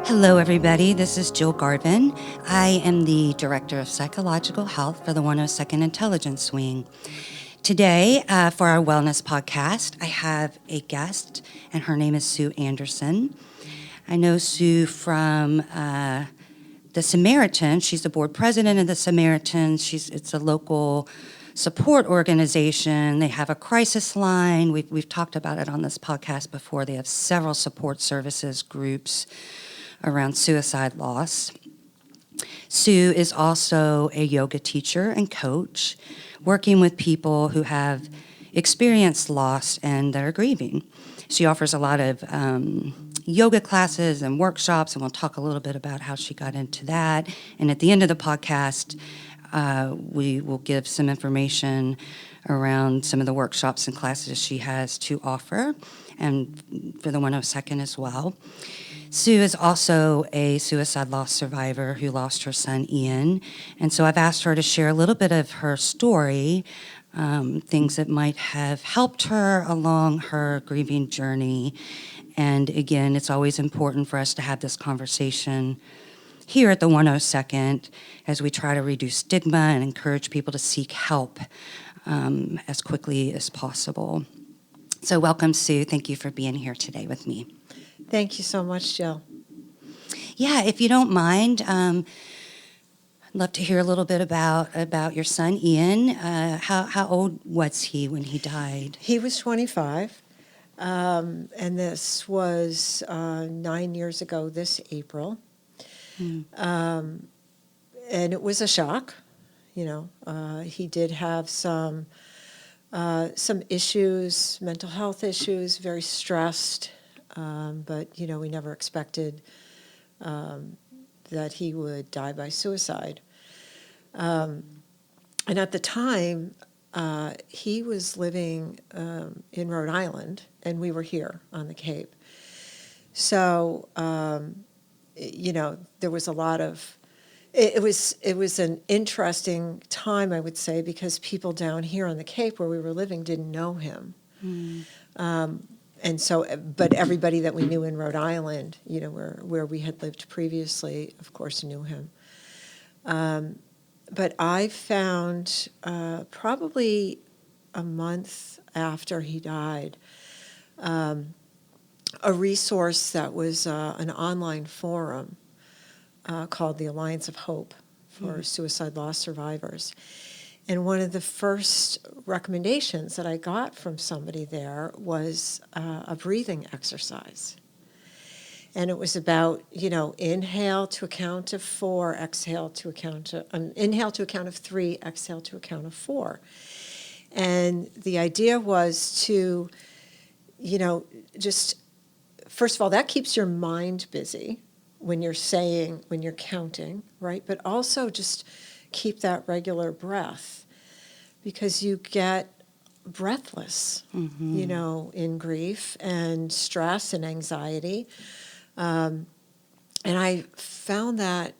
Hello, everybody. This is Jill Garvin. I am the Director of Psychological Health for the 102nd Intelligence Wing. Today, for our wellness podcast, I have a guest, and her name is Sue Andersen. I know Sue from the Samaritans. She's the board president of the Samaritans. It's a local support organization. They have a crisis line. We've talked about it on this podcast before. They have several support services groups around suicide loss. Sue is also a yoga teacher and coach, working with people who have experienced loss and that are grieving. She offers a lot of yoga classes and workshops, and we'll talk a little bit about how she got into that. And at the end of the podcast, we will give some information around some of the workshops and classes she has to offer, and for the 102nd as well. Sue is also a suicide loss survivor who lost her son, Ian. And so I've asked her to share a little bit of her story, things that might have helped her along her grieving journey. And again, it's always important for us to have this conversation here at the 102nd as we try to reduce stigma and encourage people to seek help as quickly as possible. So welcome, Sue. Thank you for being here today with me. Thank you so much, Jill. Yeah, if you don't mind, I'd love to hear a little bit about your son, Ian. How old was he when he died? He was 25, and this was 9 years ago this April. And it was a shock. He did have some issues, mental health issues, very stressed. But, we never expected that he would die by suicide. And at the time, he was living in Rhode Island, and we were here on the Cape. So, there was a lot of, it was an interesting time, I would say, because people down here on the Cape where we were living didn't know him. And so, but everybody that we knew in Rhode Island, where we had lived previously, of course, knew him. But I found probably a month after he died, a resource that was an online forum called the Alliance of Hope for Suicide Loss Survivors. And one of the first recommendations that I got from somebody there was a breathing exercise. And it was about, inhale to a count of 4, exhale to a count of, inhale to a count of 3, exhale to a count of 4. And the idea was to, just, first of all, that keeps your mind busy when you're counting, right? But also just keep that regular breath, because you get breathless, in grief and stress and anxiety. And I found that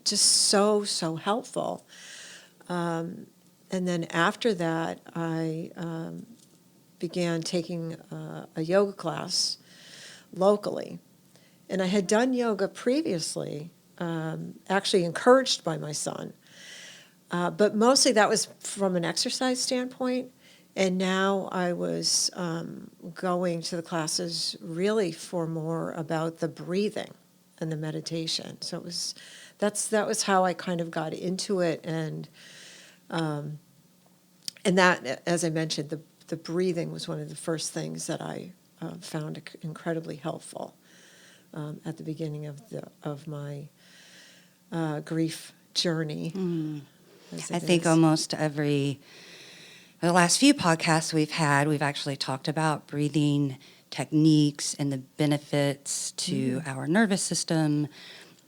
just so helpful. And then after that, I began taking a yoga class locally. And I had done yoga previously, actually encouraged by my son. But mostly that was from an exercise standpoint, and now I was going to the classes really for more about the breathing and the meditation. So that was how I kind of got into it, and that, as I mentioned, the breathing was one of the first things that I found incredibly helpful at the beginning of my grief journey. I think almost the last few podcasts we've had, we've actually talked about breathing techniques and the benefits to our nervous system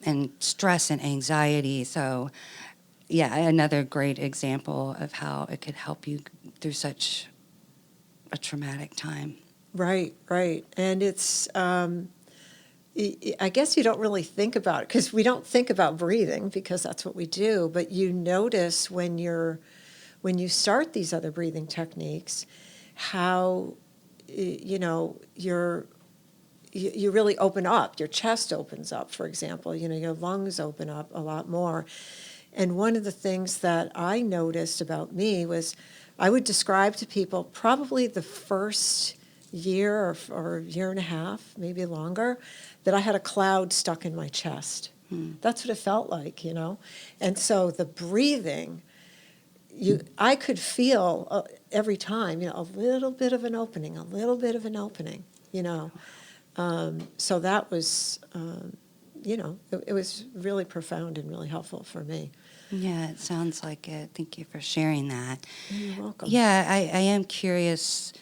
and stress and anxiety. So, yeah, another great example of how it could help you through such a traumatic time. Right. And it's, I guess you don't really think about it, because we don't think about breathing because that's what we do, but you notice when you start these other breathing techniques, how, your you really open up. Your chest opens up, for example. Your lungs open up a lot more. And one of the things that I noticed about me was I would describe to people probably the first year or year and a half, maybe longer, that I had a cloud stuck in my chest. That's what it felt like, And so the breathing, I could feel every time, a little bit of an opening, So that was, it was really profound and really helpful for me. Yeah, it sounds like it. Thank you for sharing that. You're welcome. Yeah, I am curious,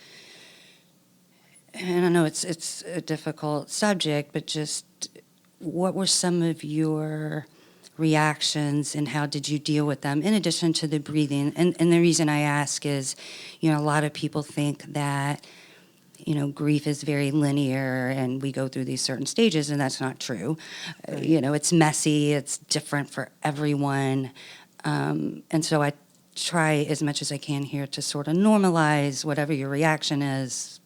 and I know it's a difficult subject, but just what were some of your reactions and how did you deal with them in addition to the breathing? And the reason I ask is, a lot of people think that, grief is very linear and we go through these certain stages, and that's not true. Right. It's messy, it's different for everyone. And so I try as much as I can here to sort of normalize whatever your reaction is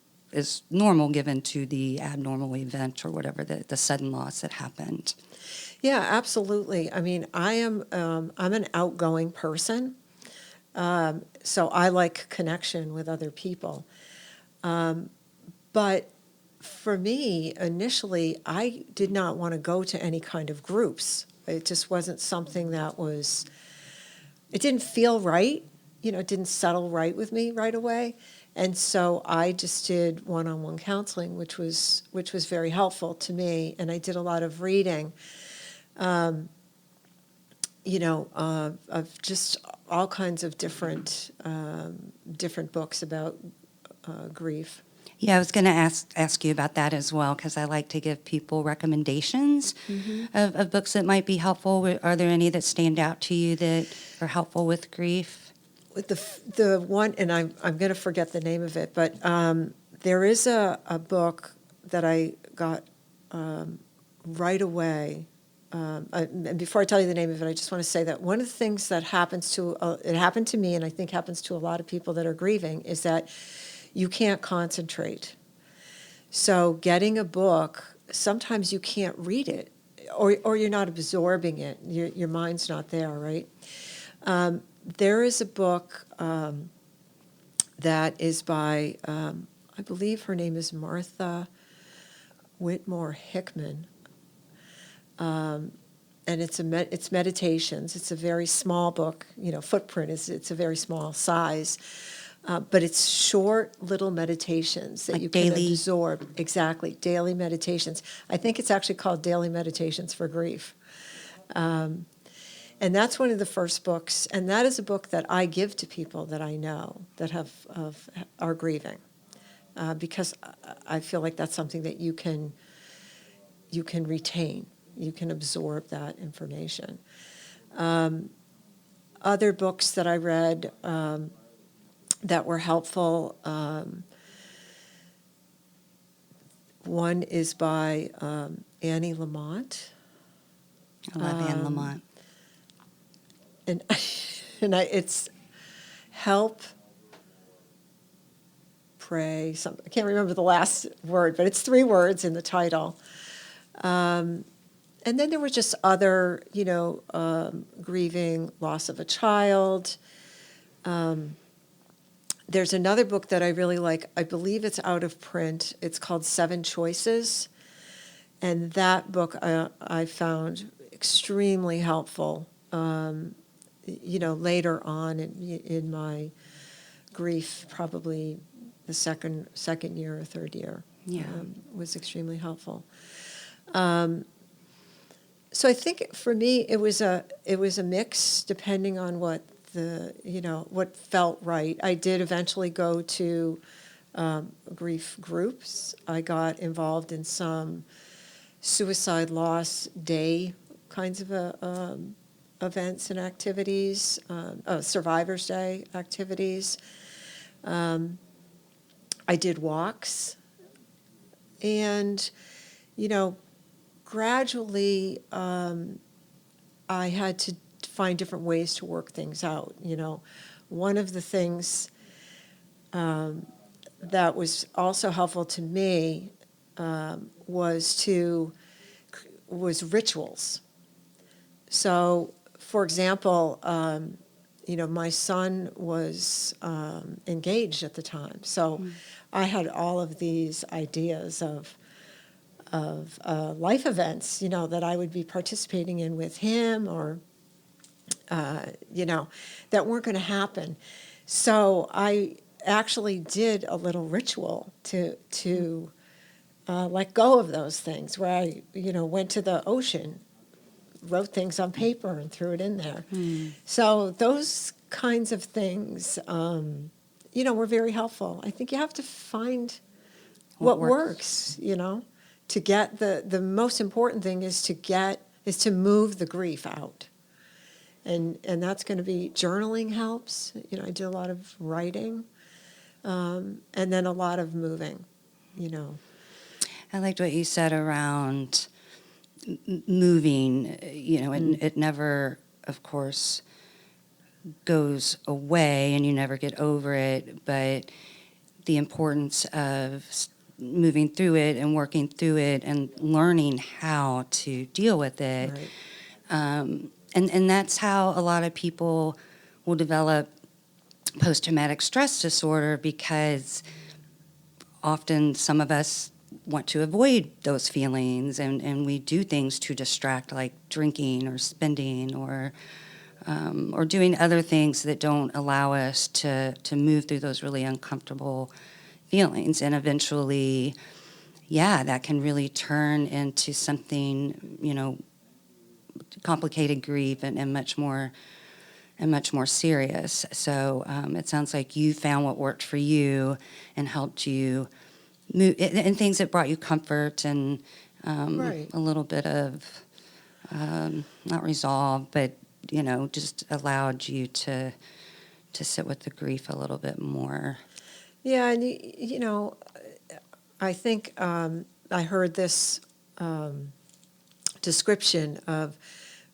normal given to the abnormal event or whatever the sudden loss that happened. Yeah, absolutely. I mean, I'm an outgoing person, so I like connection with other people. But for me, initially, I did not want to go to any kind of groups. It just wasn't something it didn't feel right. It didn't settle right with me right away. And so I just did one-on-one counseling, which was very helpful to me. And I did a lot of reading, of just all kinds of different books about grief. Yeah, I was going to ask you about that as well, because I like to give people recommendations of books that might be helpful. Are there any that stand out to you that are helpful with grief? With the one, and I'm going to forget the name of it, but there is a book that I got right away. And before I tell you the name of it, I just want to say that one of the things that it happened to me, and I think happens to a lot of people that are grieving, is that you can't concentrate. So getting a book, sometimes you can't read it, or you're not absorbing it. Your mind's not there, right? There is a book that is by, I believe her name is Martha Whitmore Hickman, and it's meditations. It's a very small book. Footprint it's a very small size, but it's short little meditations that like you daily. Can absorb. Exactly, daily meditations. I think it's actually called Daily Meditations for Grief. And that's one of the first books, and that is a book that I give to people that I know that are grieving, because I feel like that's something that you can retain, you can absorb that information. Other books that I read that were helpful, one is by Annie Lamott. I love Anne Lamott. And it's help, pray. I can't remember the last word, but it's 3 words in the title. And then there were just other, grieving, loss of a child. There's another book that I really like. I believe it's out of print. It's called 7 Choices. And that book I found extremely helpful. Later on in my grief, probably the second year or third year, was extremely helpful. So I think for me it was a mix depending on what what felt right. I did eventually go to grief groups. I got involved in some suicide loss day kinds of events and activities, Survivor's Day activities. I did walks, and gradually I had to find different ways to work things out. One of the things that was also helpful to me was rituals. So, for example, my son was engaged at the time, so I had all of these ideas of life events, that I would be participating in with him, or that weren't going to happen. So I actually did a little ritual to let go of those things, where I went to the ocean, wrote things on paper, and threw it in there. So those kinds of things, were very helpful. I think you have to find what works, to get the most important thing is to move the grief out. And that's going to be journaling helps. I do a lot of writing, and then a lot of moving, I liked what you said around moving, it never, of course, goes away and you never get over it, but the importance of moving through it and working through it and learning how to deal with it. Right. And that's how a lot of people will develop post-traumatic stress disorder, because often some of us want to avoid those feelings, and we do things to distract, like drinking or spending or doing other things that don't allow us to move through those really uncomfortable feelings. And eventually, that can really turn into something, complicated grief and much more serious. So it sounds like you found what worked for you and helped you move, and things that brought you comfort and Right. a little bit of not resolve, but just allowed you to sit with the grief a little bit more. Yeah, and I think I heard this description of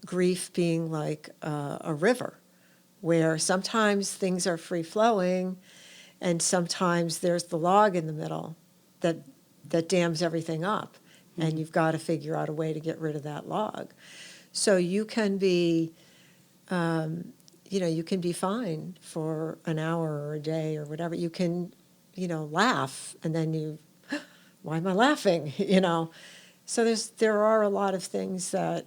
grief being like a river, where sometimes things are free flowing, and sometimes there's the log in the middle that dams everything up, and you've got to figure out a way to get rid of that log. So you can be, you can be fine for an hour or a day or whatever. You can, laugh, and then why am I laughing? So there are a lot of things that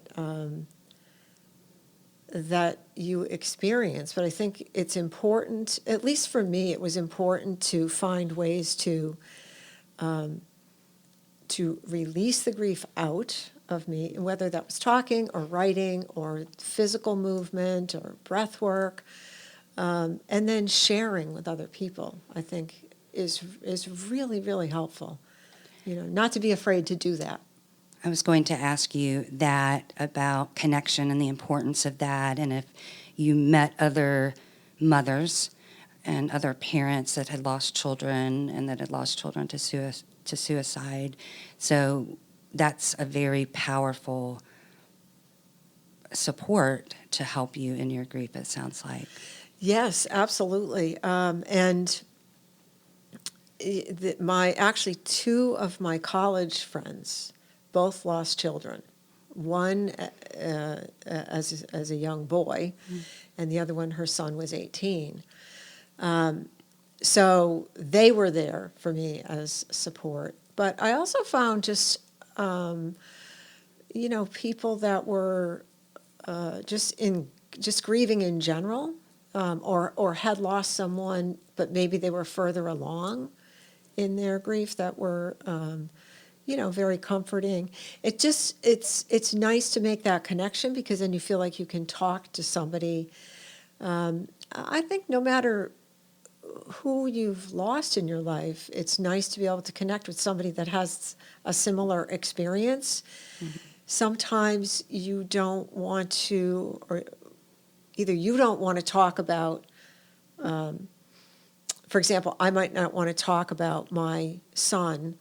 that you experience, but I think it's important, at least for me, it was important to find ways to release the grief out of me, and whether that was talking or writing or physical movement or breath work, and then sharing with other people, I think is really, really helpful. Not to be afraid to do that. I was going to ask you that about connection and the importance of that, and if you met other mothers and other parents that had lost children and that had lost children to suicide. So that's a very powerful support to help you in your grief, it sounds like. Yes, absolutely. And actually two of my college friends both lost children. One as a young boy, and the other one, her son was 18. So they were there for me as support. But I also found just people that were just grieving in general, or had lost someone, but maybe they were further along in their grief, that were very comforting. It's nice to make that connection, because then you feel like you can talk to somebody. I think no matter who you've lost in your life, it's nice to be able to connect with somebody that has a similar experience. Mm-hmm. Sometimes you don't want to, or either you don't want to talk about, for example, I might not want to talk about my son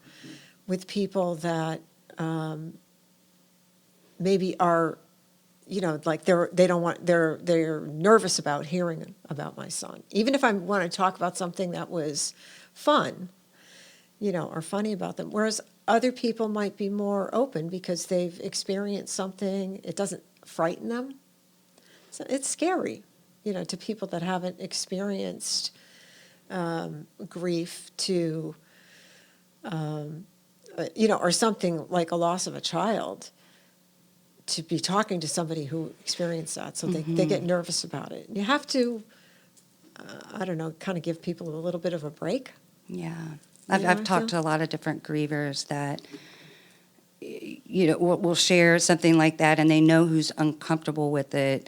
with people that maybe are, like they're nervous about hearing about my son. Even if I want to talk about something that was fun, or funny about them. Whereas other people might be more open because they've experienced something. It doesn't frighten them. So it's scary, to people that haven't experienced grief or something like a loss of a child, to be talking to somebody who experienced that. So they get nervous about it. You have to, I don't know, kind of give people a little bit of a break. Yeah. I've talked to a lot of different grievers that, will share something like that, and they know who's uncomfortable with it.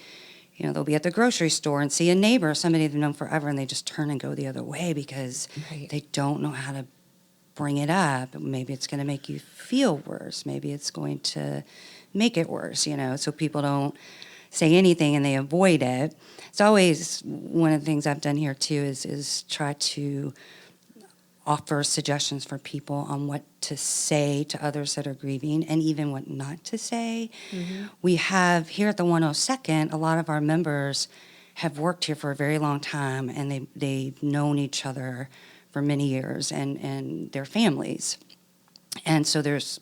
They'll be at the grocery store and see a neighbor, somebody they've known forever, and they just turn and go the other way because they don't know how to bring it up. Maybe it's going to make you feel worse. Maybe it's going to make it worse, so people don't say anything and they avoid it. It's always one of the things I've done here too is try to offer suggestions for people on what to say to others that are grieving and even what not to say. Mm-hmm. We have here at the 102nd, a lot of our members have worked here for a very long time, and they've known each other for many years and their families. And so there's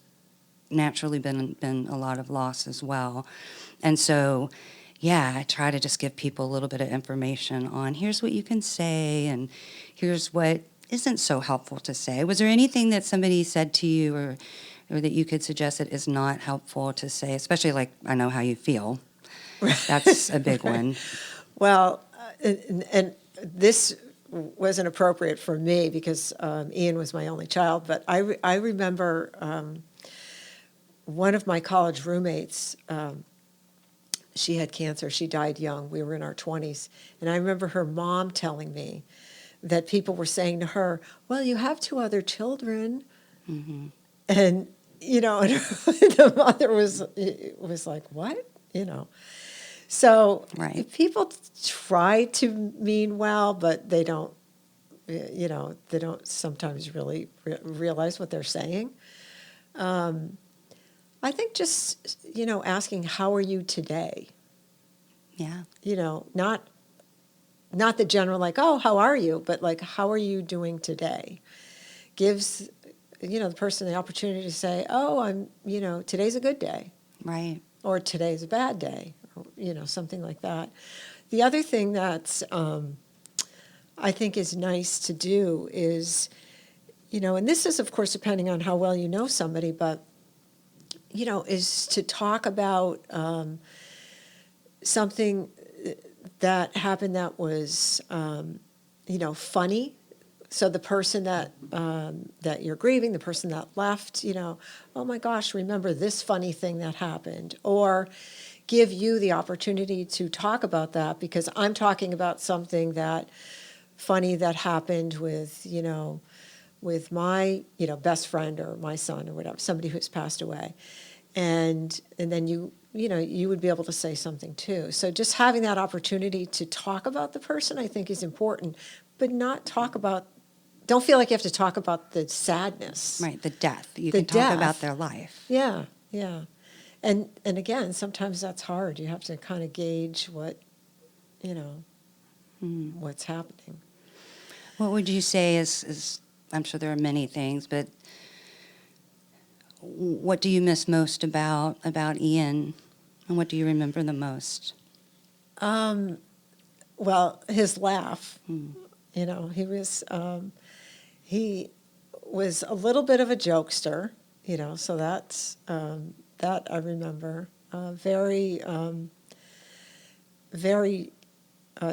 naturally been a lot of loss as well. And so, I try to just give people a little bit of information on here's what you can say and here's what isn't so helpful to say. Was there anything that somebody said to you or that you could suggest that is not helpful to say, especially like, I know how you feel? That's a big one. Well, and this wasn't appropriate for me because Ian was my only child, but I remember one of my college roommates, she had cancer. She died young. We were in our 20s. And I remember her mom telling me that people were saying to her, well, you have 2 other children. Mm-hmm. And, and the mother was like, what? So people try to mean well, but they don't, they don't sometimes really realize what they're saying. I think just, asking, how are you today? Yeah. Not the general, like, oh, how are you? But like, how are you doing today? Gives, the person the opportunity to say, oh, I'm, today's a good day. Right. Or today's a bad day. Or, something like that. The other thing that's, I think is nice to do is, and this is, of course, depending on how well you know somebody, but, is to talk about something that happened that was, funny. So the person that you're grieving, the person that left, oh my gosh, remember this funny thing that happened. Or give you the opportunity to talk about that because I'm talking about something that funny that happened with, with my, best friend or my son or whatever, somebody who's passed away. And then you would be able to say something too. So just having that opportunity to talk about the person, I think, is important, but not don't feel like you have to talk about the sadness. Right, the death. You can talk about their life. Yeah, yeah. And again, sometimes that's hard. You have to kind of gauge what, what's happening. What would you say is I'm sure there are many things, but what do you miss most about Ian, and what do you remember the most? Well, his laugh. He was a little bit of a jokester, so that's that I remember. Very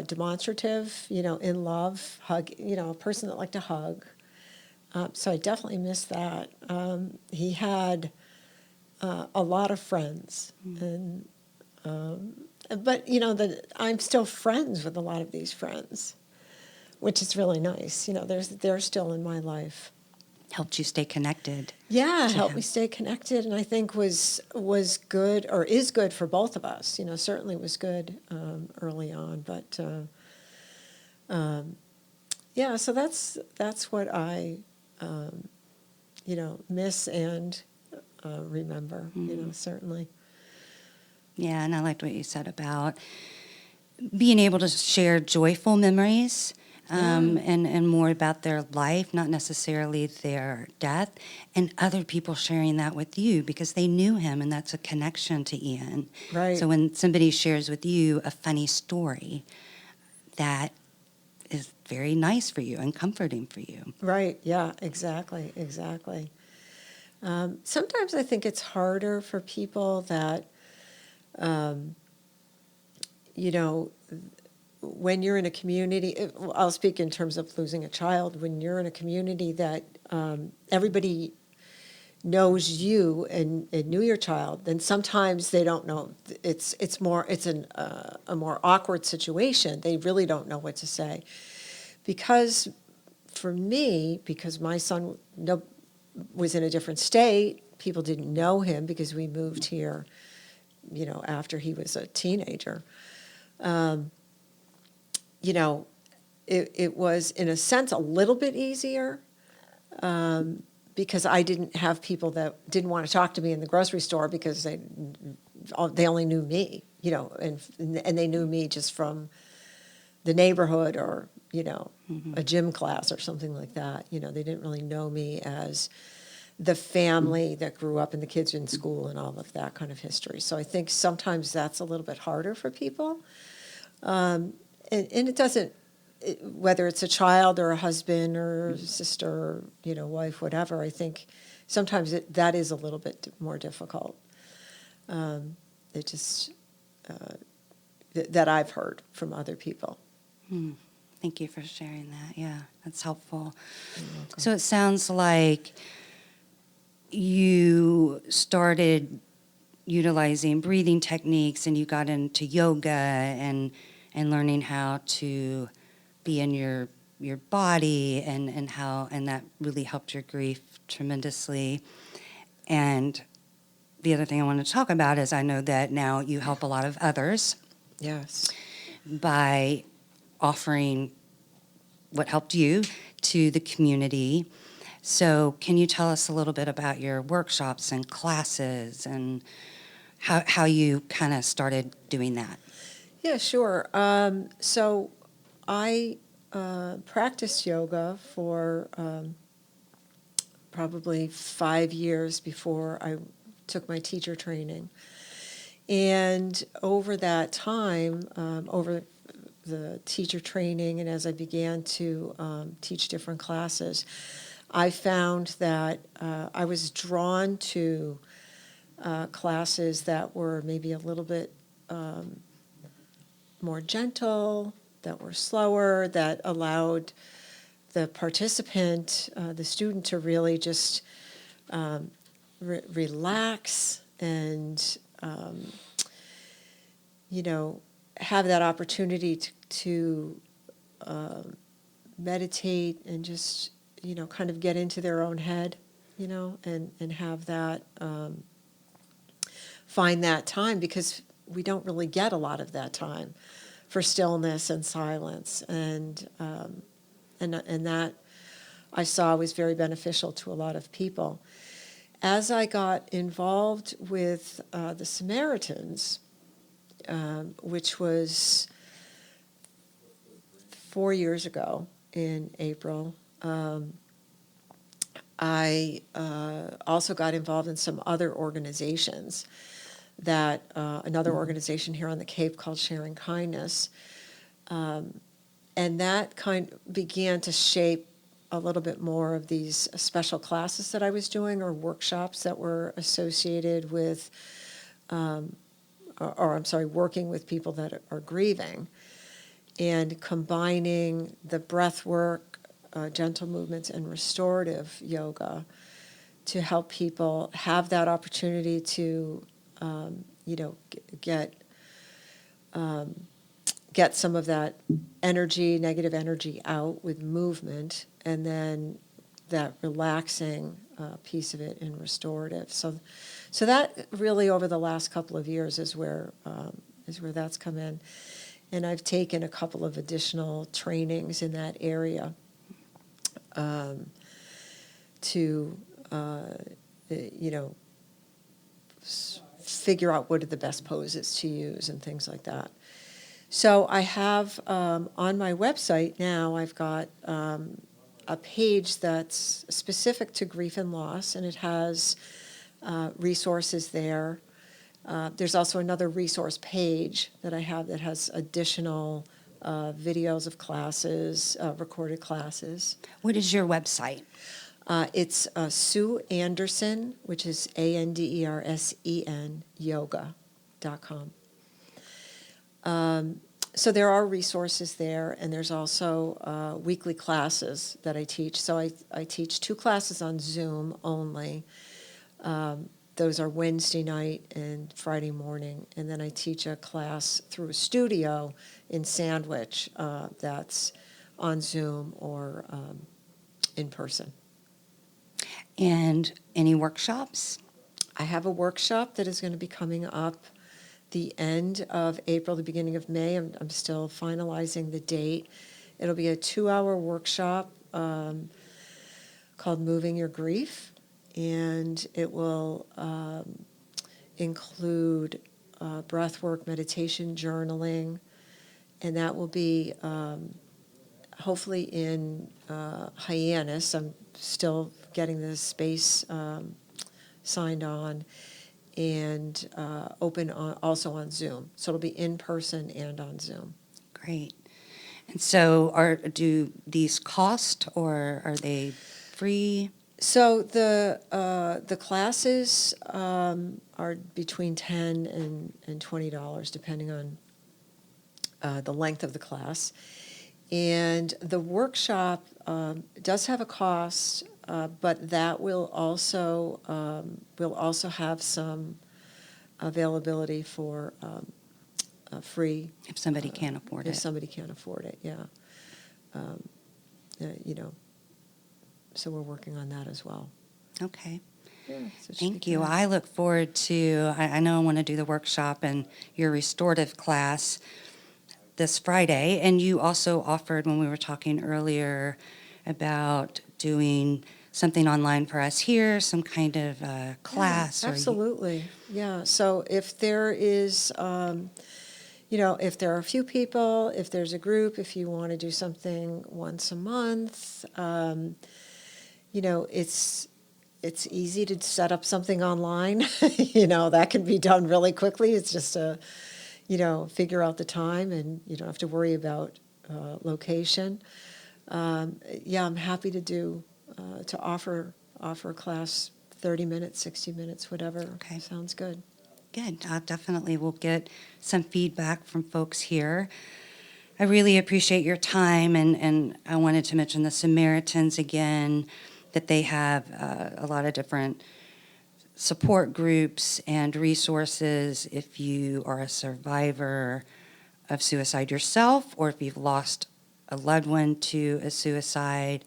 demonstrative, in love, a person that liked to hug. So I definitely miss that. He had a lot of friends, and but I'm still friends with a lot of these friends, which is really nice. They're still in my life. Helped you stay connected. Yeah, helped me stay connected, and I think was good or is good for both of us. Certainly was good early on, but yeah. So that's what I miss and remember. Certainly. Yeah, and I liked what you said about being able to share joyful memories and more about their life, not necessarily their death, and other people sharing that with you because they knew him, and that's a connection to Ian. Right. So when somebody shares with you a funny story, that is very nice for you and comforting for you. Right. Yeah, exactly. Exactly. Sometimes I think it's harder for people that, um, when you're in a community, I'll speak in terms of losing a child, when you're in a community that everybody knows you and knew your child, then sometimes they don't know. It's a more awkward situation. They really don't know what to say. Because for me, because my son was in a different state, people didn't know him because we moved here, after he was a teenager. It was, in a sense, a little bit easier because I didn't have people that didn't want to talk to me in the grocery store because they only knew me, and they knew me just from the neighborhood or, a gym class or something like that. They didn't really know me as the family that grew up and the kids in school and all of that kind of history. So I think sometimes that's a little bit harder for people. And it doesn't, whether it's a child or a husband or sister or, wife, whatever, I think sometimes that is a little bit more difficult. It just, that I've heard from other people. Thank you for sharing that. Yeah, that's helpful. So it sounds like you started utilizing breathing techniques and you got into yoga and learning how to be in your body and that really helped your grief tremendously. And the other thing I want to talk about is I know that now you help a lot of others. Yes. By offering what helped you to the community. So can you tell us a little bit about your workshops and classes and how you kind of started doing that? Yeah, sure. So I practiced yoga for probably 5 years before I took my teacher training. And over that time, over the teacher training and as I began to teach different classes, I found that I was drawn to classes that were maybe a little bit more gentle, that were slower, that allowed the participant, the student, to really just relax and, have that opportunity to meditate and just, kind of get into their own head, and have that, find that time, because we don't really get a lot of that time for stillness and silence. And that I saw was very beneficial to a lot of people. As I got involved with the Samaritans, which was 4 years ago in April, I also got involved in some other organizations. That another organization here on the Cape called Sharing Kindness, and that began to shape a little bit more of these special classes that I was doing or workshops that were associated with, working with people that are grieving, and combining the breath work, gentle movements, and restorative yoga to help people have that opportunity to get some of that negative energy out with movement, and then that relaxing piece of it in restorative. So that really over the last couple of years is where that's come in, and I've taken a couple of additional trainings in that area to figure out what are the best poses to use and things like that. So I have on my website now, I've got a page that's specific to grief and loss, and it has resources there. There's also another resource page that I have that has additional videos of classes, recorded classes. What is your website? It's Sue Andersen, which is Andersen, yoga.com. So there are resources there, and there's also weekly classes that I teach. So I teach 2 classes on Zoom only. Those are Wednesday night and Friday morning. And then I teach a class through a studio in Sandwich that's on Zoom or in person. And any workshops? I have a workshop that is going to be coming up the end of April, the beginning of May. I'm still finalizing the date. It'll be a 2-hour workshop called Moving Your Grief, and it will include breathwork, meditation, journaling, and that will be hopefully in Hyannis. I'm still getting the space signed on, and open also on Zoom. So it'll be in person and on Zoom. Great. And so do these cost, or are they free? So the classes are between $10 and $20, depending on the length of the class. And the workshop does have a cost, but that will also have some availability for free. If somebody can't afford If it. somebody can't afford it, yeah. So we're working on that as well. Okay. Yeah, so it should Thank be you. good. I look forward to, I know I want to do the workshop and your restorative class this Friday. And you also offered, when we were talking earlier, about doing something online for us here, some kind of class. Yeah, absolutely. Yeah. So if there is, if there are a few people, if there's a group, if you want to do something once a month, it's easy to set up something online. That can be done really quickly. It's just figure out the time, and you don't have to worry about location. I'm happy to offer a class, 30 minutes, 60 minutes, whatever. Okay. Sounds good. Good. Definitely we'll get some feedback from folks here. I really appreciate your time, and I wanted to mention the Samaritans again, that they have a lot of different support groups and resources if you are a survivor of suicide yourself, or if you've lost a loved one to a suicide.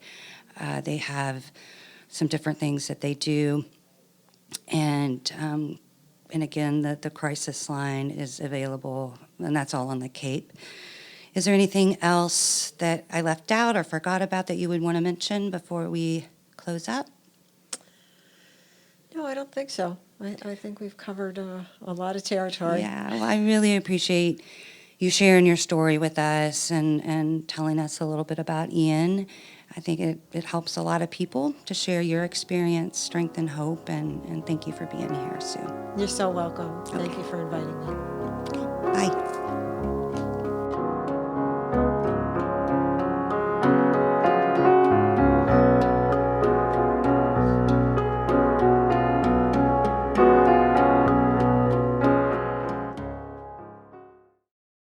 They have some different things that they do. And again, the crisis line is available, and that's all on the Cape. Is there anything else that I left out or forgot about that you would want to mention before we close up? No, I don't think so. I think we've covered a lot of territory. Yeah, well, I really appreciate you sharing your story with us and telling us a little bit about Ian. I think it helps a lot of people to share your experience, strength, and hope, and thank you for being here, Sue. You're so welcome. Okay. Thank you for inviting me.